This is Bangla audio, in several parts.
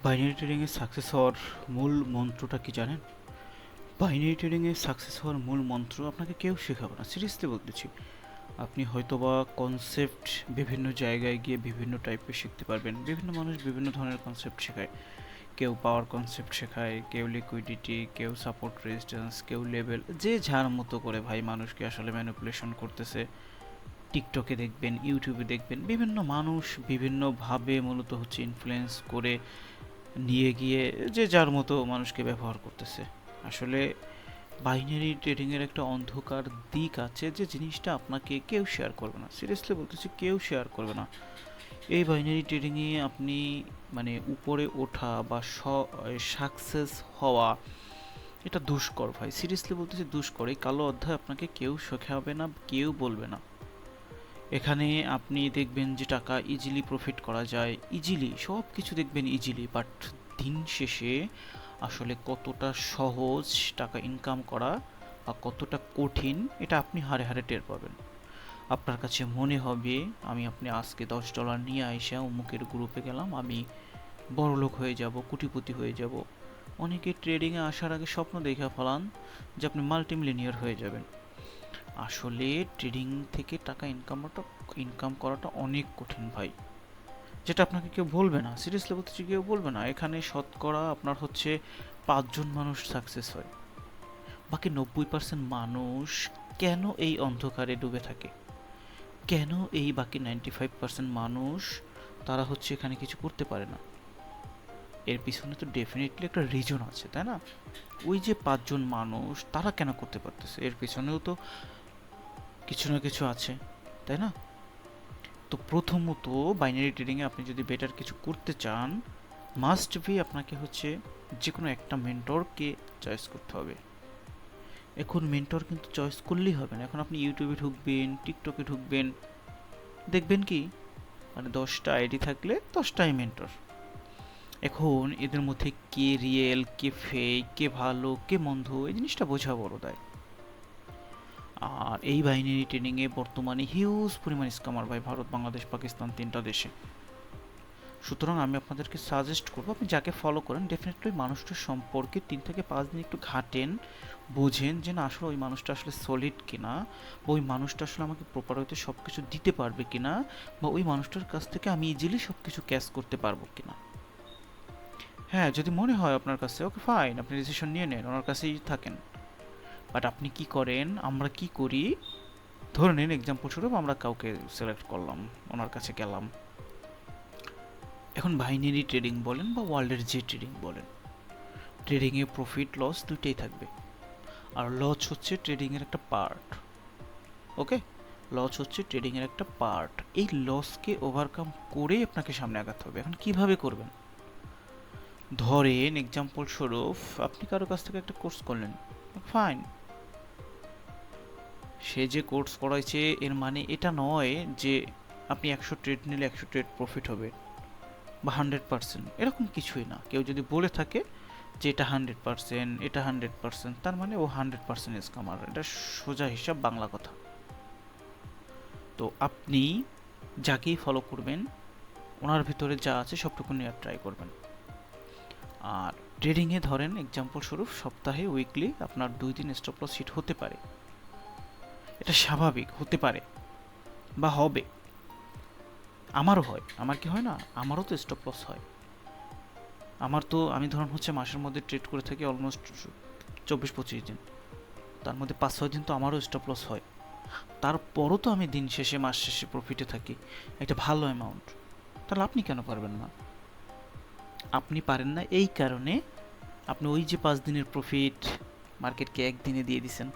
বাইনারি ট্রেডিংয়ে সাকসেস হওয়ার মূল মন্ত্রটা কি জানেন? বাইনারি ট্রেডিংয়ে সাকসেস হওয়ার মূল মন্ত্র আপনাকে কেউ শেখাবে না, সিরিয়াসলি বলতেছি। আপনি হয়তোবা কনসেপ্ট বিভিন্ন জায়গায় গিয়ে বিভিন্ন টাইপের শিখতে পারবেন। বিভিন্ন মানুষ বিভিন্ন ধরনের কনসেপ্ট শেখায়। কেউ পাওয়ার কনসেপ্ট শেখায়, কেউ লিকুইডিটি, কেউ সাপোর্ট রেজিস্ট্যান্স, কেউ লেভেল, যে যার মতো করে ভাই মানুষকে আসলে ম্যানিপুলেশন করতেছে। টিকটকে দেখবেন, ইউটিউবে দেখবেন, বিভিন্ন মানুষ বিভিন্নভাবে মূলত হচ্ছে ইনফ্লুয়েন্স করে নিয়ে গিয়ে যে যার মতো মানুষকে ব্যবহার করতেছে। আসলে বাইনারি ট্রেডিংয়ের একটা অন্ধকার দিক আছে, যে জিনিসটা আপনাকে কেউ শেয়ার করবে না, সিরিয়াসলি বলতেছি, কেউ শেয়ার করবে না। এই বাইনারি ট্রেডিংয়ে আপনি মানে উপরে ওঠা বা সাকসেস হওয়া, এটা দুষ্কর ভাই, সিরিয়াসলি বলতেছি দুষ্কর। এই কালো অধ্যায় আপনাকে কেউ শেখাবে না, কেউ বলবে না। এখানে আপনি দেখবেন যে টাকা ইজিলি প্রফিট করা যায়, ইজিলি সব কিছু দেখবেন ইজিলি, বাট দিন শেষে আসলে কতটা সহজ টাকা ইনকাম করা বা কতটা কঠিন, এটা আপনি হারে হারে টের পাবেন। আপনার কাছে মনে হবে আপনি আজকে $10 নিয়ে আইসা অমুকের গ্রুপে গেলাম, আমি বড়লোক হয়ে যাব, কোটিপতি হয়ে যাব। অনেকে ট্রেডিংয়ে আসার আগে স্বপ্ন দেখে ফেলান যে আপনি মাল্টিমিলিয়নিয়ার হয়ে যাবেন। আসলে ট্রেডিং থেকে টাকা ইনকাম করাটা অনেক কঠিন ভাই, যেটা আপনাকে কেউ বলবে না, সিরিয়াসলি বলতেছি, কেউ বলবে না। এখানে শতকরা আপনার হচ্ছে 5 জন মানুষ সাকসেস হয়, বাকি 90% মানুষ কেন এই অন্ধকারে ডুবে থাকে? কেন এই বাকি 95% মানুষ তারা হচ্ছে এখানে কিছু করতে পারে না? এর পিছনে তো ডেফিনেটলি একটা রিজন আছে, তাই না? ওই যে 5 জন মানুষ তারা কেন করতে পারতেছে, এর পিছনেও তো কিছু না কিছু আছে, তাই না? তো প্রথমত বাইনারি ট্রেডিংয়ে আপনি যদি বেটার কিছু করতে চান, মাস্ট বি আপনাকে হচ্ছে যে কোনো একটা মেন্টরকে চয়েস করতে হবে। এখন মেন্টর কিন্তু চয়েস করলেই হবে না, এখন আপনি ইউটিউবে ঢুকবেন, টিকটকে ঢুকবেন, দেখবেন কি মানে 10টা আইডি থাকলে 10টাই মেন্টর। এখন এদের মধ্যে কে রিয়েল, কে ফেক, কে ভালো, কে মন্দ, এই জিনিসটা বোঝা বড় দায়। আর এই বাইনারি ট্রেডিংয়ে বর্তমানে হিউজ পরিমাণ স্ক্যামার ভাই, ভারত, বাংলাদেশ, পাকিস্তান, 3টা দেশে। সুতরাং আমি আপনাদেরকে সাজেস্ট করবো, আপনি যাকে ফলো করেন ডেফিনেটলি ওই মানুষটার সম্পর্কে 3 থেকে 5 দিন একটু ঘাটেন, বোঝেন যে না আসলে ওই মানুষটা আসলে সলিড কিনা, বা ওই মানুষটা আসলে আমাকে প্রপার হইতে সব কিছু দিতে পারবে কিনা, বা ওই মানুষটার কাছ থেকে আমি ইজিলি সব কিছু ক্যাশ করতে পারবো কিনা। হ্যাঁ, যদি মনে হয় আপনার কাছে, ওকে ফাইন, আপনি ডিসিশন নিয়ে নেন, ওনার কাছেই থাকেন। বাট আপনি কি করেন, আমরা কি করি, ধরে নিন এক্সাম্পল স্বরূপ আমরা কাউকে সিলেক্ট করলাম, ওনার কাছে গেলাম। এখন বাইনারি ট্রেডিং বলেন বা ওয়ার্ল্ডের যে ট্রেডিং বলেন, ট্রেডিংয়ে প্রফিট লস দুইটাই থাকবে। আর লস হচ্ছে ট্রেডিংয়ের একটা পার্ট, ওকে? লস হচ্ছে ট্রেডিংয়ের একটা পার্ট। এই লসকে ওভারকাম করে আপনাকে সামনে আগাতে হবে। এখন কিভাবে করবেন? ধরেন এক্সাম্পল স্বরূপ আপনি কারো কাছ থেকে একটা কোর্স করলেন, ফাইন। সে যে কোর্স করাইছে এর মানে এটা নয় যে আপনি 100 ট্রেড নিলে 100 ট্রেড প্রফিট হবে বা 100%, এরকম কিছুই না। কেউ যদি বলে থাকে যে এটা 100%, এটা 100%, তার মানে ও 100% স্ক্যামার, এটা সোজা হিসাব, বাংলা কথা। তো আপনি যাকেই ফলো করবেন ওনার ভিতরে যা আছে সবটুকু নেওয়ার ট্রাই করবেন। আর ট্রেডিংয়ে ধরেন এক্সাম্পল স্বরূপ সপ্তাহে উইকলি আপনার 2 দিন স্টপ লস হিট হতে পারে, এটা স্বাভাবিক, হতে পারে বা হবে। আমারও হয়, আমার কি হয় না, আমারও তো স্টপ লস হয়। আমি ধরুন হচ্ছে মাসের মধ্যে ট্রেড করে থাকি অলমোস্ট 24-25 দিন, তার মধ্যে 5-6 দিন তো আমারও স্টপ লস হয়। তারপরও তো আমি দিন শেষে, মাস শেষে প্রফিটে থাকি, একটা ভালো অ্যামাউন্ট। তাহলে আপনি কেন পারবেন না? আপনি পারেন না এই কারণে আপনি ওই যে 5 দিনের প্রফিট মার্কেটকে একদিনে দিয়ে দিছেন।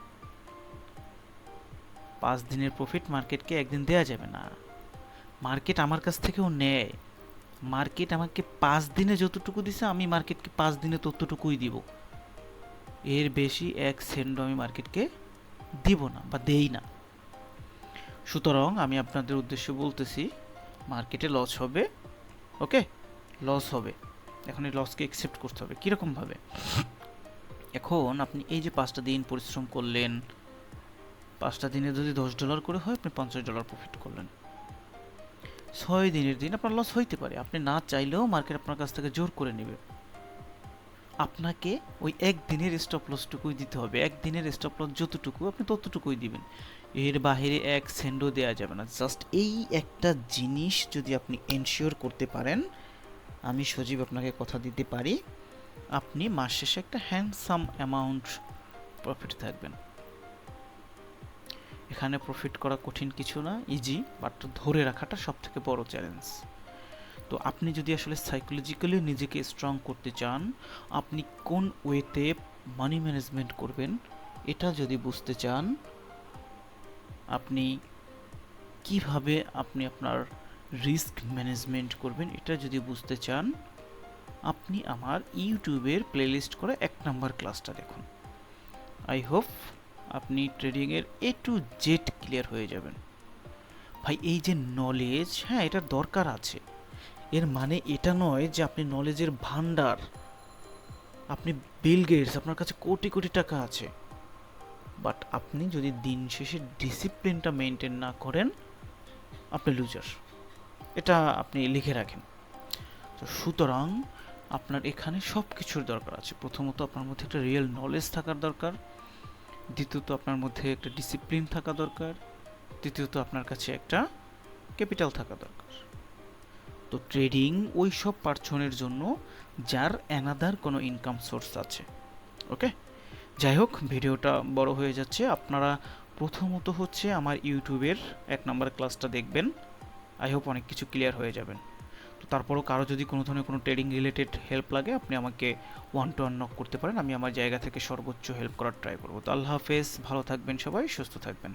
5 দিনের প্রফিট মার্কেটকে একদিন দেওয়া যাবে না, মার্কেট আমার কাছ থেকেও নেয়। মার্কেট আমাকে 5 দিনে যতটুকু দিছে আমি মার্কেটকে 5 দিনে ততটুকুই দিব, এর বেশি 1 সেন্টও আমি মার্কেটকে দিব না বা দেই না। সুতরাং আমি আপনাদের উদ্দেশ্যে বলতেছি, মার্কেটে লস হবে, ওকে, লস হবে। এখন এই লসকে অ্যাকসেপ্ট করতে হবে। কীরকমভাবে? এখন আপনি এই যে 5টা দিন পরিশ্রম করলেন, 5টা দিনে যদি $10 করে হয়, আপনি $50 প্রফিট করলেন। 6 দিনের দিন আপনার লস হইতে পারে, আপনি না চাইলেও মার্কেট আপনার কাছ থেকে জোর করে নেবে। আপনাকে ওই একদিনের স্টপ লসটুকুই দিতে হবে, একদিনের স্টপ লস যতটুকু আপনি ততটুকুই দিবেন, এর বাইরে এক সেন্টও দেওয়া যাবে না। জাস্ট এই একটা জিনিস যদি আপনি এনশিওর করতে পারেন, আমি সজীব আপনাকে কথা দিতে পারি আপনি মাস শেষে একটা হ্যান্ডসাম অ্যামাউন্ট প্রফিট থাকবেন। এখানে প্রফিট করা কঠিন কিছু না, ইজি, বাট ধরে রাখাটা সব থেকে বড় চ্যালেঞ্জ। তো আপনি যদি আসলে সাইকোলজিক্যালি নিজেকে স্ট্রং করতে চান, আপনি কোন ওয়েতে মানি ম্যানেজমেন্ট করবেন এটা যদি বুঝতে চান, আপনি কিভাবে আপনি আপনার রিস্ক ম্যানেজমেন্ট করবেন এটা যদি বুঝতে চান, আপনি আমার ইউটিউবের প্লেলিস্ট করে 1 নাম্বার ক্লাসটা দেখুন। আই হোপ আপনি ট্রেডিংয়ের A to Z ক্লিয়ার হয়ে যাবেন। ভাই এই যে নলেজ, হ্যাঁ এটার দরকার আছে, এর মানে এটা নয় যে আপনি নলেজের ভান্ডার, আপনি বিল গেটস, আপনার কাছে কোটি কোটি টাকা আছে, বাট আপনি যদি দিন শেষে ডিসিপ্লিনটা মেনটেন না করেন আপনি লুজার, এটা আপনি লিখে রাখেন। তো সুতরাং আপনার এখানে সব কিছুর দরকার আছে। প্রথমত আপনার মধ্যে একটা রিয়েল নলেজ থাকার দরকার, দ্বিতীয়ত আপনার মধ্যে একটা ডিসিপ্লিন থাকা দরকার, তৃতীয়ত আপনার কাছে একটা ক্যাপিটাল থাকা দরকার। তো ট্রেডিং ওই সব পার্সনের জন্য যার অ্যানাদার কোনো ইনকাম সোর্স আছে। ওকে, যাই হোক ভিডিওটা বড় হয়ে যাচ্ছে। আপনারা প্রথমত হচ্ছে আমার ইউটিউবের 1 নাম্বার ক্লাসটা দেখবেন, আই হোপ অনেক কিছু ক্লিয়ার হয়ে যাবেন। তো তারপরও কারো যদি কোনো ধরনের কোনো ট্রেডিং রিলেটেড হেল্প লাগে আপনি আমাকে 1 to 1 নক করতে পারেন, আমি আমার জায়গা থেকে সর্বোচ্চ হেল্প করার ট্রাই করবো। তো আল্লাহ হাফেজ, ভালো থাকবেন সবাই, সুস্থ থাকবেন।